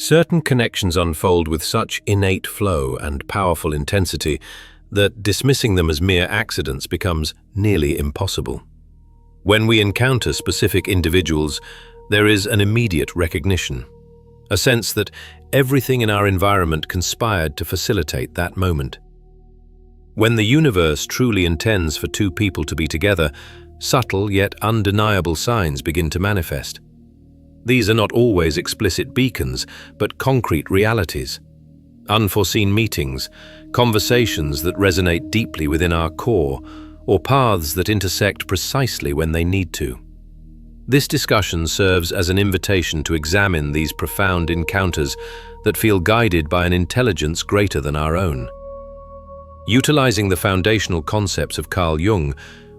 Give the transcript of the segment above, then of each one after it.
Certain connections unfold with such innate flow and powerful intensity that dismissing them as mere accidents becomes nearly impossible. When we encounter specific individuals, there is an immediate recognition, a sense that everything in our environment conspired to facilitate that moment. When the universe truly intends for two people to be together, subtle yet undeniable signs begin to manifest. These are not always explicit beacons, but concrete realities. Unforeseen meetings, conversations that resonate deeply within our core, or paths that intersect precisely when they need to. This discussion serves as an invitation to examine these profound encounters that feel guided by an intelligence greater than our own. Utilizing the foundational concepts of Carl Jung,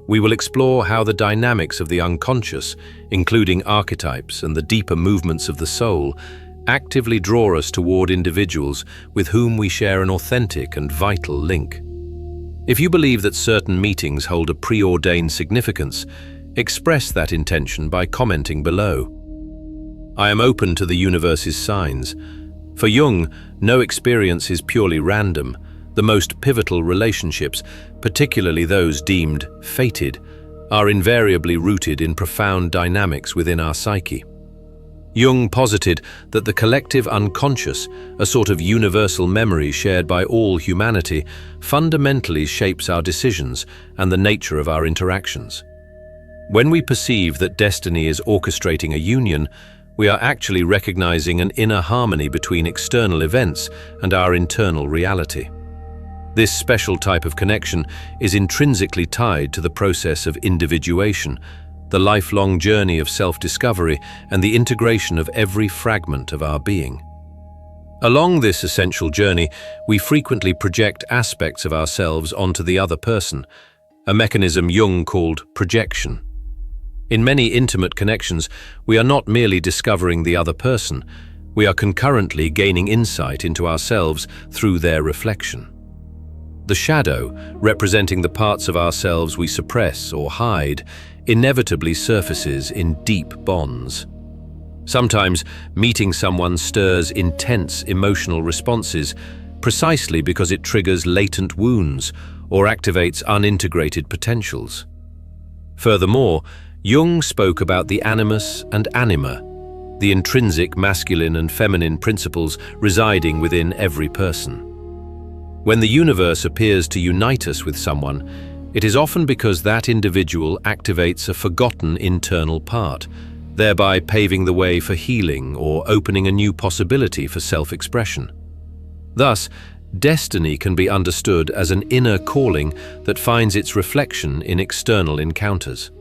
we will explore how the dynamics of the unconscious, including archetypes and the deeper movements of the soul, actively draw us toward individuals with whom we share an authentic and vital link. If you believe that certain meetings hold a preordained significance, express that intention by commenting below. I am open to the universe's signs. For Jung, no experience is purely random. The most pivotal relationships, particularly those deemed fated, are invariably rooted in profound dynamics within our psyche. Jung posited that the collective unconscious, a sort of universal memory shared by all humanity, fundamentally shapes our decisions and the nature of our interactions. When we perceive that destiny is orchestrating a union, we are actually recognizing an inner harmony between external events and our internal reality. This special type of connection is intrinsically tied to the process of individuation, the lifelong journey of self-discovery and the integration of every fragment of our being. Along this essential journey, we frequently project aspects of ourselves onto the other person, a mechanism Jung called projection. In many intimate connections, we are not merely discovering the other person, we are concurrently gaining insight into ourselves through their reflection. The shadow, representing the parts of ourselves we suppress or hide, inevitably surfaces in deep bonds. Sometimes, meeting someone stirs intense emotional responses precisely because it triggers latent wounds or activates unintegrated potentials. Furthermore, Jung spoke about the Animus and Anima, the intrinsic masculine and feminine principles residing within every person. When the universe appears to unite us with someone, it is often because that individual activates a forgotten internal part, thereby paving the way for healing or opening a new possibility for self-expression. Thus, destiny can be understood as an inner calling that finds its reflection in external encounters.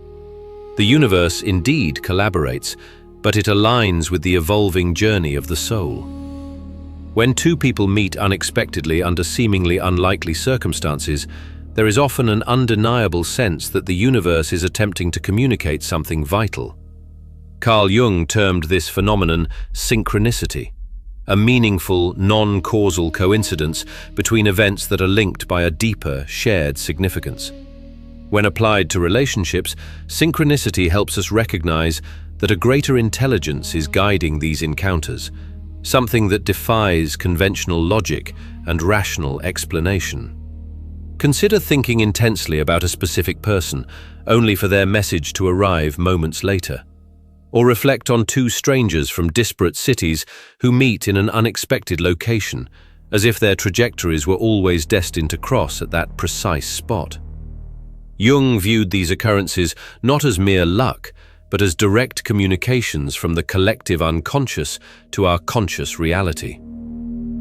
The universe indeed collaborates, but it aligns with the evolving journey of the soul. When two people meet unexpectedly under seemingly unlikely circumstances, there is often an undeniable sense that the universe is attempting to communicate something vital. Carl Jung termed this phenomenon synchronicity, a meaningful, non-causal coincidence between events that are linked by a deeper, shared significance. When applied to relationships, synchronicity helps us recognize that a greater intelligence is guiding these encounters, something that defies conventional logic and rational explanation. Consider thinking intensely about a specific person, only for their message to arrive moments later. Or reflect on two strangers from disparate cities who meet in an unexpected location, as if their trajectories were always destined to cross at that precise spot. Jung viewed these occurrences not as mere luck, but as direct communications from the collective unconscious to our conscious reality.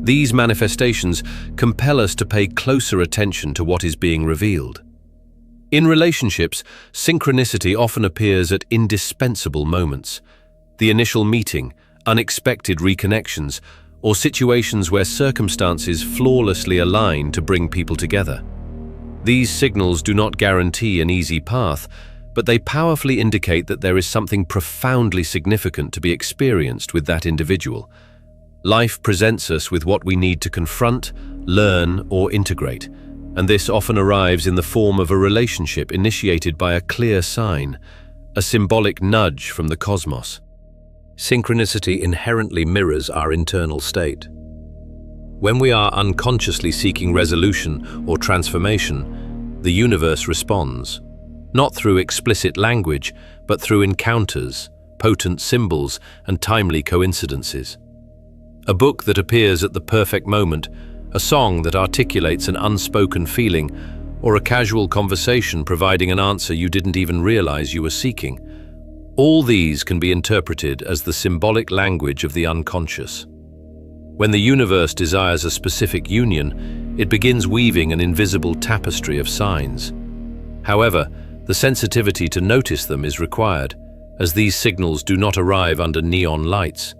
These manifestations compel us to pay closer attention to what is being revealed. In relationships, synchronicity often appears at indispensable moments. The initial meeting, unexpected reconnections, or situations where circumstances flawlessly align to bring people together. These signals do not guarantee an easy path, but they powerfully indicate that there is something profoundly significant to be experienced with that individual. Life presents us with what we need to confront, learn, or integrate, and this often arrives in the form of a relationship initiated by a clear sign, a symbolic nudge from the cosmos. Synchronicity inherently mirrors our internal state. When we are unconsciously seeking resolution or transformation, the universe responds, not through explicit language, but through encounters, potent symbols, and timely coincidences. A book that appears at the perfect moment, a song that articulates an unspoken feeling, or a casual conversation providing an answer you didn't even realize you were seeking. All these can be interpreted as the symbolic language of the unconscious. When the universe desires a specific union, it begins weaving an invisible tapestry of signs. However, the sensitivity to notice them is required, as these signals do not arrive under neon lights.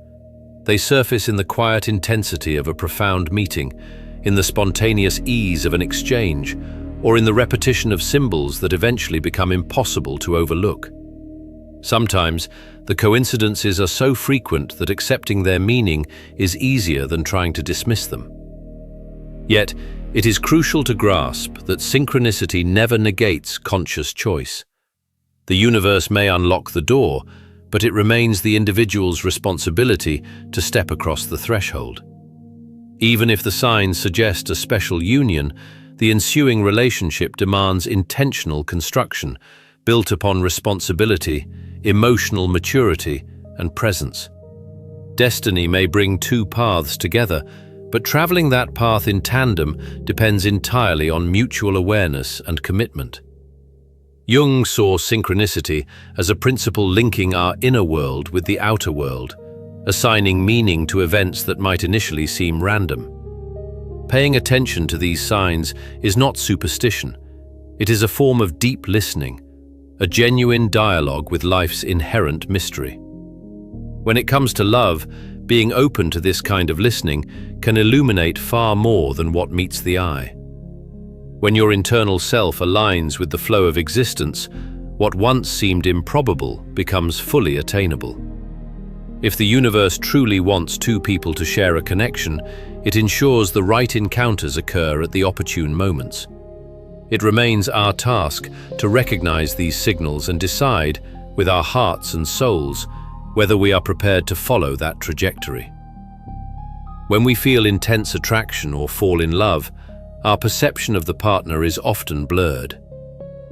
They surface in the quiet intensity of a profound meeting, in the spontaneous ease of an exchange, or in the repetition of symbols that eventually become impossible to overlook. Sometimes, the coincidences are so frequent that accepting their meaning is easier than trying to dismiss them. Yet, it is crucial to grasp that synchronicity never negates conscious choice. The universe may unlock the door, but it remains the individual's responsibility to step across the threshold. Even if the signs suggest a special union, the ensuing relationship demands intentional construction, built upon responsibility, emotional maturity, and presence. Destiny may bring two paths together, but traveling that path in tandem depends entirely on mutual awareness and commitment. Jung saw synchronicity as a principle linking our inner world with the outer world, assigning meaning to events that might initially seem random. Paying attention to these signs is not superstition. It is a form of deep listening, a genuine dialogue with life's inherent mystery. When it comes to love, being open to this kind of listening can illuminate far more than what meets the eye. When your internal self aligns with the flow of existence, what once seemed improbable becomes fully attainable. If the universe truly wants two people to share a connection, it ensures the right encounters occur at the opportune moments. It remains our task to recognize these signals and decide, with our hearts and souls, whether we are prepared to follow that trajectory. When we feel intense attraction or fall in love, our perception of the partner is often blurred.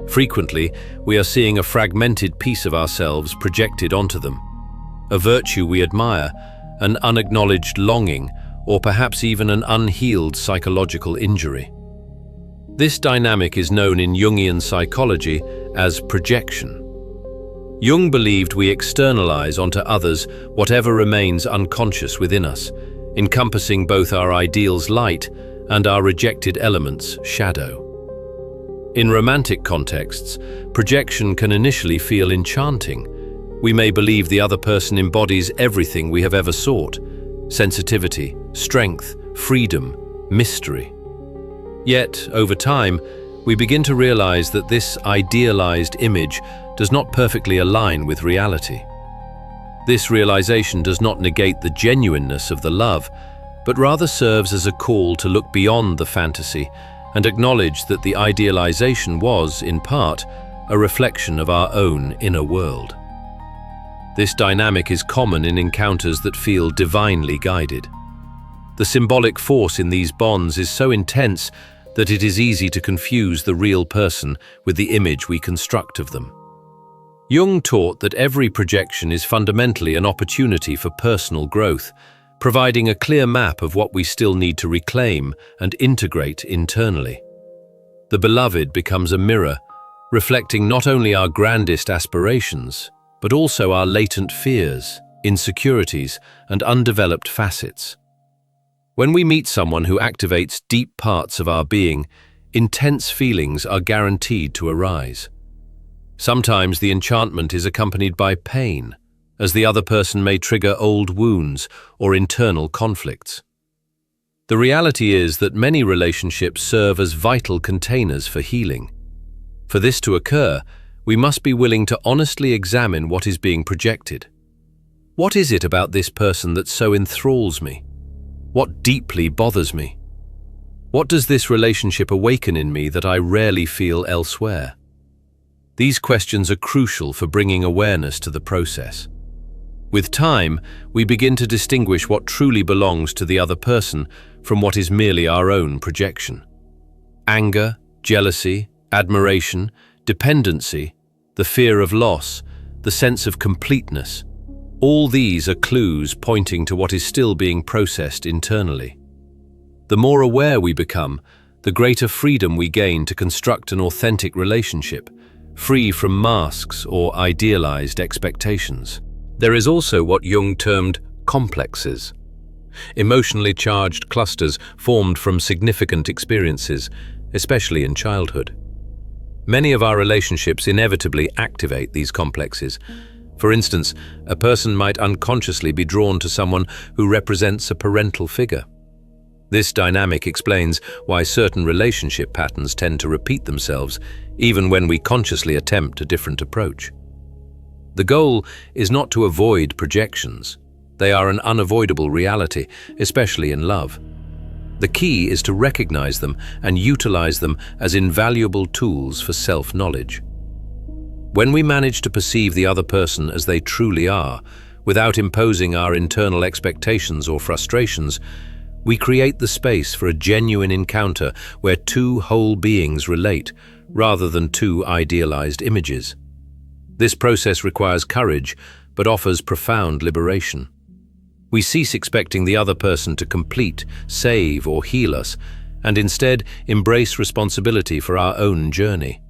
Frequently, we are seeing a fragmented piece of ourselves projected onto them, a virtue we admire, an unacknowledged longing, or perhaps even an unhealed psychological injury. This dynamic is known in Jungian psychology as projection. Jung believed we externalize onto others whatever remains unconscious within us, encompassing both our ideals light and our rejected elements shadow. In romantic contexts, projection can initially feel enchanting. We may believe the other person embodies everything we have ever sought: sensitivity, strength, freedom, mystery. Yet, over time, we begin to realize that this idealized image does not perfectly align with reality. This realization does not negate the genuineness of the love, but rather serves as a call to look beyond the fantasy and acknowledge that the idealization was, in part, a reflection of our own inner world. This dynamic is common in encounters that feel divinely guided. The symbolic force in these bonds is so intense that it is easy to confuse the real person with the image we construct of them. Jung taught that every projection is fundamentally an opportunity for personal growth, providing a clear map of what we still need to reclaim and integrate internally. The beloved becomes a mirror, reflecting not only our grandest aspirations, but also our latent fears, insecurities, and undeveloped facets. When we meet someone who activates deep parts of our being, intense feelings are guaranteed to arise. Sometimes the enchantment is accompanied by pain, as the other person may trigger old wounds or internal conflicts. The reality is that many relationships serve as vital containers for healing. For this to occur, we must be willing to honestly examine what is being projected. What is it about this person that so enthralls me? What deeply bothers me? What does this relationship awaken in me that I rarely feel elsewhere? These questions are crucial for bringing awareness to the process. With time, we begin to distinguish what truly belongs to the other person from what is merely our own projection. Anger, jealousy, admiration, dependency, the fear of loss, the sense of completeness, all these are clues pointing to what is still being processed internally. The more aware we become, the greater freedom we gain to construct an authentic relationship, free from masks or idealized expectations. There is also what Jung termed complexes, emotionally charged clusters formed from significant experiences, especially in childhood. Many of our relationships inevitably activate these complexes. For instance, a person might unconsciously be drawn to someone who represents a parental figure. This dynamic explains why certain relationship patterns tend to repeat themselves, even when we consciously attempt a different approach. The goal is not to avoid projections. They are an unavoidable reality, especially in love. The key is to recognize them and utilize them as invaluable tools for self-knowledge. When we manage to perceive the other person as they truly are, without imposing our internal expectations or frustrations, we create the space for a genuine encounter where two whole beings relate, rather than two idealized images. This process requires courage, but offers profound liberation. We cease expecting the other person to complete, save, or heal us, and instead embrace responsibility for our own journey.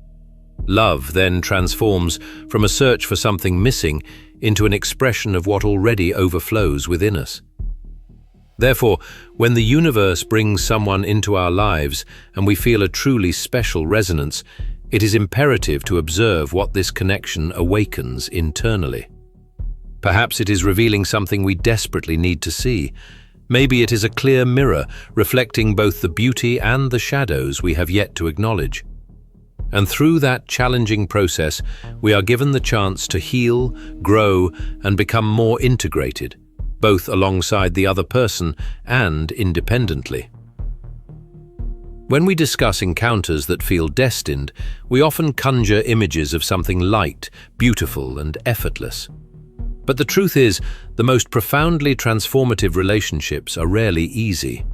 Love then transforms from a search for something missing into an expression of what already overflows within us. Therefore, when the universe brings someone into our lives and we feel a truly special resonance, it is imperative to observe what this connection awakens internally. Perhaps it is revealing something we desperately need to see. Maybe it is a clear mirror reflecting both the beauty and the shadows we have yet to acknowledge. And through that challenging process, we are given the chance to heal, grow, and become more integrated, both alongside the other person and independently. When we discuss encounters that feel destined, we often conjure images of something light, beautiful, and effortless. But the truth is, the most profoundly transformative relationships are rarely easy.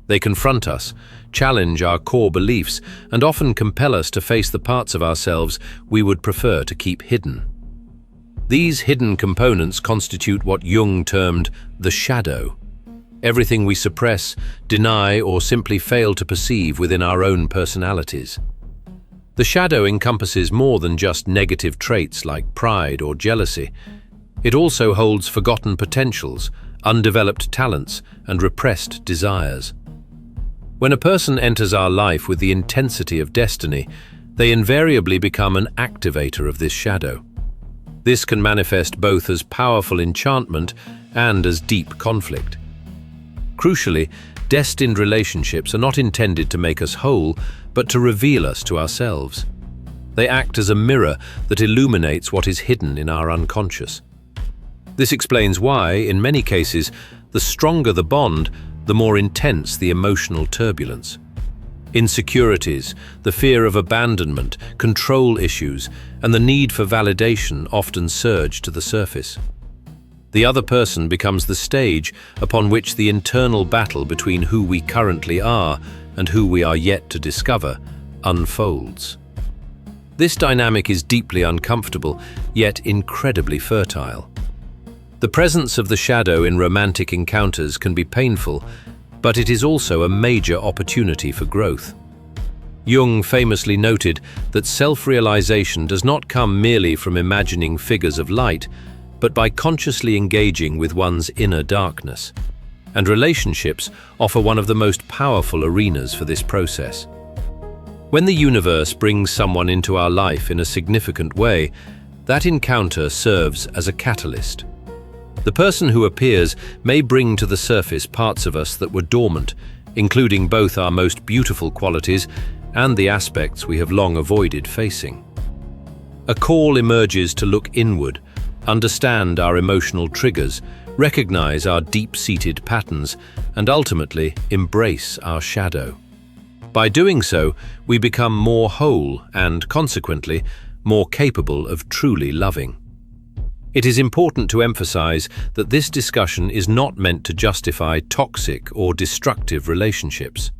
They confront us, challenge our core beliefs, and often compel us to face the parts of ourselves we would prefer to keep hidden. These hidden components constitute what Jung termed the shadow, everything we suppress, deny, or simply fail to perceive within our own personalities. The shadow encompasses more than just negative traits like pride or jealousy. It also holds forgotten potentials, undeveloped talents, and repressed desires. When a person enters our life with the intensity of destiny, they invariably become an activator of this shadow. This can manifest both as powerful enchantment and as deep conflict. Crucially, destined relationships are not intended to make us whole, but to reveal us to ourselves. They act as a mirror that illuminates what is hidden in our unconscious. This explains why, in many cases, the stronger the bond, the more intense the emotional turbulence. Insecurities, the fear of abandonment, control issues, and the need for validation often surge to the surface. The other person becomes the stage upon which the internal battle between who we currently are and who we are yet to discover unfolds. This dynamic is deeply uncomfortable, yet incredibly fertile. The presence of the shadow in romantic encounters can be painful, but it is also a major opportunity for growth. Jung famously noted that self-realization does not come merely from imagining figures of light, but by consciously engaging with one's inner darkness. And relationships offer one of the most powerful arenas for this process. When the universe brings someone into our life in a significant way, that encounter serves as a catalyst. The person who appears may bring to the surface parts of us that were dormant, including both our most beautiful qualities and the aspects we have long avoided facing. A call emerges to look inward, understand our emotional triggers, recognize our deep-seated patterns, and ultimately embrace our shadow. By doing so, we become more whole and, consequently, more capable of truly loving. It is important to emphasize that this discussion is not meant to justify toxic or destructive relationships.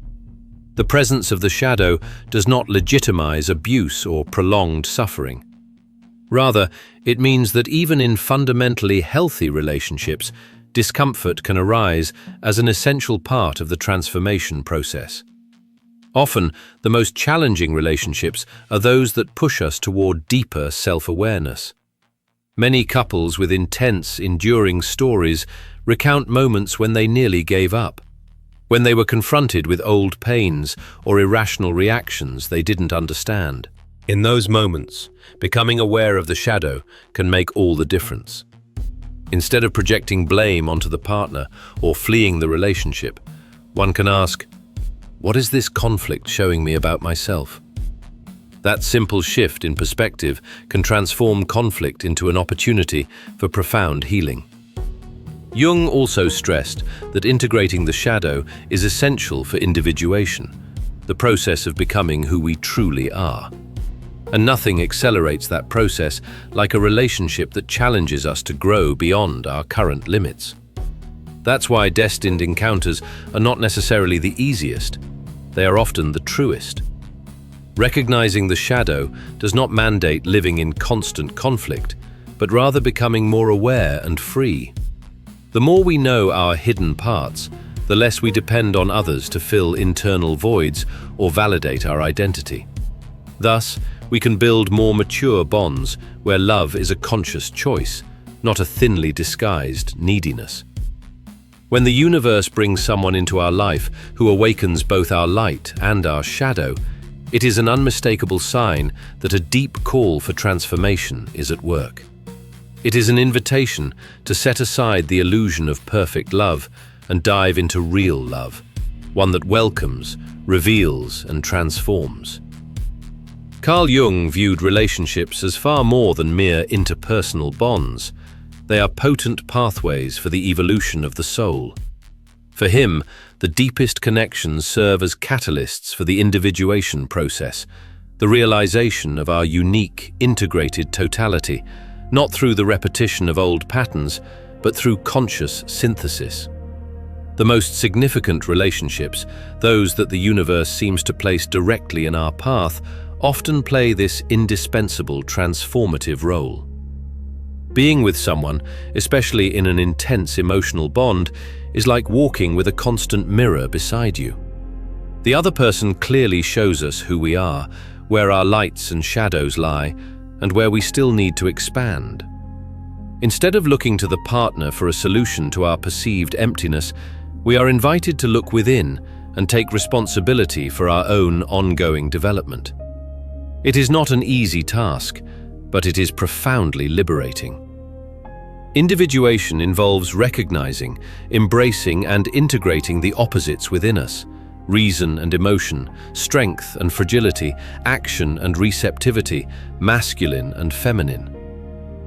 The presence of the shadow does not legitimize abuse or prolonged suffering. Rather, it means that even in fundamentally healthy relationships, discomfort can arise as an essential part of the transformation process. Often, the most challenging relationships are those that push us toward deeper self-awareness. Many couples with intense, enduring stories recount moments when they nearly gave up, when they were confronted with old pains or irrational reactions they didn't understand. In those moments, becoming aware of the shadow can make all the difference. Instead of projecting blame onto the partner or fleeing the relationship, one can ask, "What is this conflict showing me about myself?" That simple shift in perspective can transform conflict into an opportunity for profound healing. Jung also stressed that integrating the shadow is essential for individuation, the process of becoming who we truly are. And nothing accelerates that process like a relationship that challenges us to grow beyond our current limits. That's why destined encounters are not necessarily the easiest. They are often the truest. Recognizing the shadow does not mandate living in constant conflict, but rather becoming more aware and free. The more we know our hidden parts, the less we depend on others to fill internal voids or validate our identity. Thus, we can build more mature bonds where love is a conscious choice, not a thinly disguised neediness. When the universe brings someone into our life who awakens both our light and our shadow, it is an unmistakable sign that a deep call for transformation is at work. It is an invitation to set aside the illusion of perfect love and dive into real love, one that welcomes, reveals, and transforms. Carl Jung viewed relationships as far more than mere interpersonal bonds. They are potent pathways for the evolution of the soul. For him, the deepest connections serve as catalysts for the individuation process, the realization of our unique, integrated totality, not through the repetition of old patterns, but through conscious synthesis. The most significant relationships, those that the universe seems to place directly in our path, often play this indispensable transformative role. Being with someone, especially in an intense emotional bond, is like walking with a constant mirror beside you. The other person clearly shows us who we are, where our lights and shadows lie, and where we still need to expand. Instead of looking to the partner for a solution to our perceived emptiness, we are invited to look within and take responsibility for our own ongoing development. It is not an easy task, but it is profoundly liberating. Individuation involves recognizing, embracing, and integrating the opposites within us: reason and emotion, strength and fragility, action and receptivity, masculine and feminine.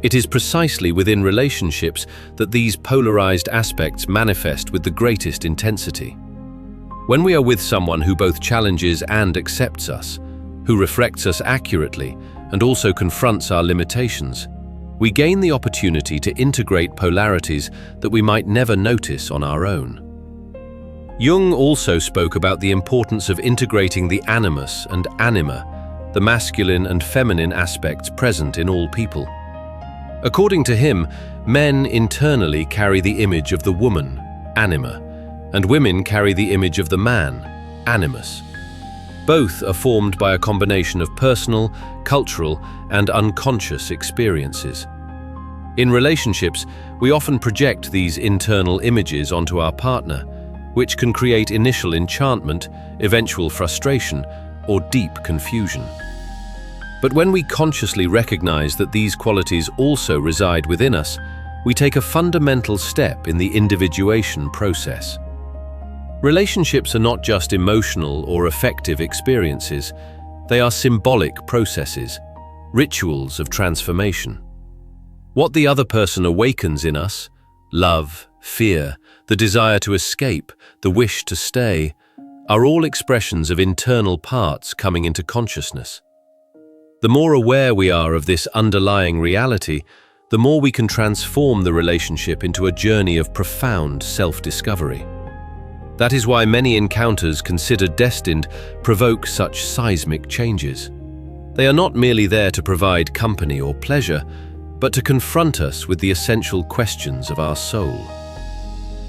It is precisely within relationships that these polarized aspects manifest with the greatest intensity. When we are with someone who both challenges and accepts us, who reflects us accurately and also confronts our limitations, we gain the opportunity to integrate polarities that we might never notice on our own. Jung also spoke about the importance of integrating the Animus and Anima, the masculine and feminine aspects present in all people. According to him, men internally carry the image of the woman, Anima, and women carry the image of the man, Animus. Both are formed by a combination of personal, cultural, and unconscious experiences. In relationships, we often project these internal images onto our partner, which can create initial enchantment, eventual frustration, or deep confusion. But when we consciously recognize that these qualities also reside within us, we take a fundamental step in the individuation process. Relationships are not just emotional or affective experiences, they are symbolic processes, rituals of transformation. What the other person awakens in us, love, fear, the desire to escape, the wish to stay, are all expressions of internal parts coming into consciousness. The more aware we are of this underlying reality, the more we can transform the relationship into a journey of profound self-discovery. That is why many encounters considered destined provoke such seismic changes. They are not merely there to provide company or pleasure, but to confront us with the essential questions of our soul.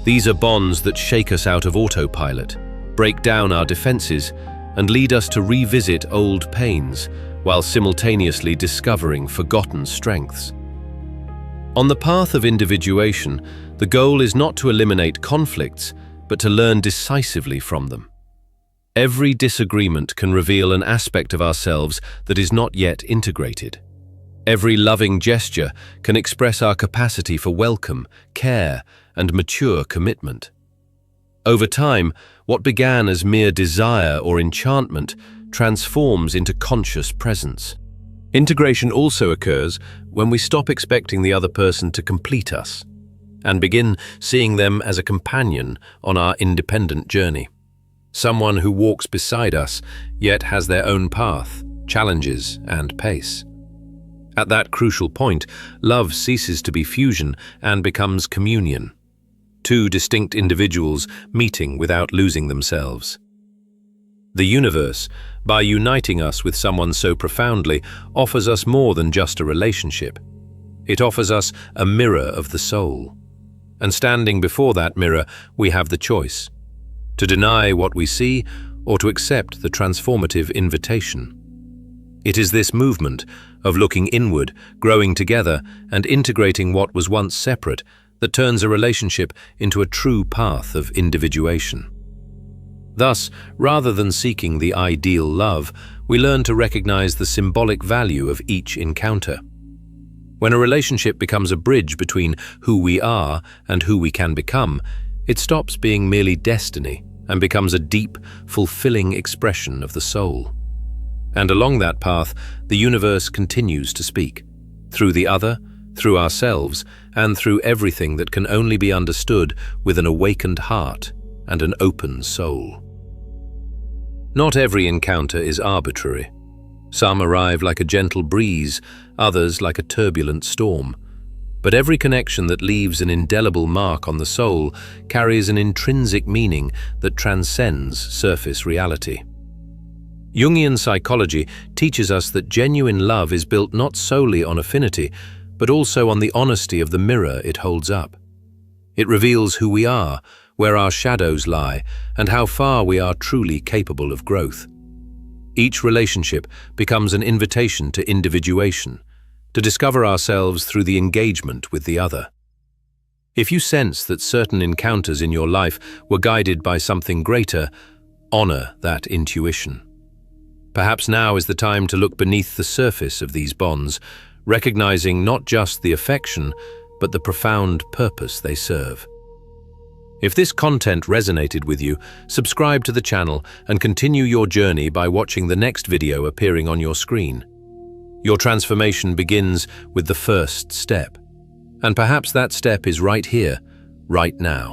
These are bonds that shake us out of autopilot, break down our defenses, and lead us to revisit old pains while simultaneously discovering forgotten strengths. On the path of individuation, the goal is not to eliminate conflicts, but to learn decisively from them. Every disagreement can reveal an aspect of ourselves that is not yet integrated. Every loving gesture can express our capacity for welcome, care, and mature commitment. Over time, what began as mere desire or enchantment transforms into conscious presence. Integration also occurs when we stop expecting the other person to complete us and begin seeing them as a companion on our independent journey. Someone who walks beside us, yet has their own path, challenges, and pace. At that crucial point, love ceases to be fusion and becomes communion. Two distinct individuals meeting without losing themselves. The universe, by uniting us with someone so profoundly, offers us more than just a relationship. It offers us a mirror of the soul. And standing before that mirror, we have the choice: to deny what we see or to accept the transformative invitation. It is this movement of looking inward, growing together, and integrating what was once separate that turns a relationship into a true path of individuation. Thus, rather than seeking the ideal love, we learn to recognize the symbolic value of each encounter. When a relationship becomes a bridge between who we are and who we can become, it stops being merely destiny and becomes a deep, fulfilling expression of the soul. And along that path, the universe continues to speak, through the other, through ourselves, and through everything that can only be understood with an awakened heart and an open soul. Not every encounter is arbitrary. Some arrive like a gentle breeze, others like a turbulent storm. But every connection that leaves an indelible mark on the soul carries an intrinsic meaning that transcends surface reality. Jungian psychology teaches us that genuine love is built not solely on affinity, but also on the honesty of the mirror it holds up. It reveals who we are, where our shadows lie, and how far we are truly capable of growth. Each relationship becomes an invitation to individuation, to discover ourselves through the engagement with the other. If you sense that certain encounters in your life were guided by something greater, honor that intuition. Perhaps now is the time to look beneath the surface of these bonds, recognizing not just the affection, but the profound purpose they serve. If this content resonated with you, subscribe to the channel and continue your journey by watching the next video appearing on your screen. Your transformation begins with the first step, and perhaps that step is right here, right now.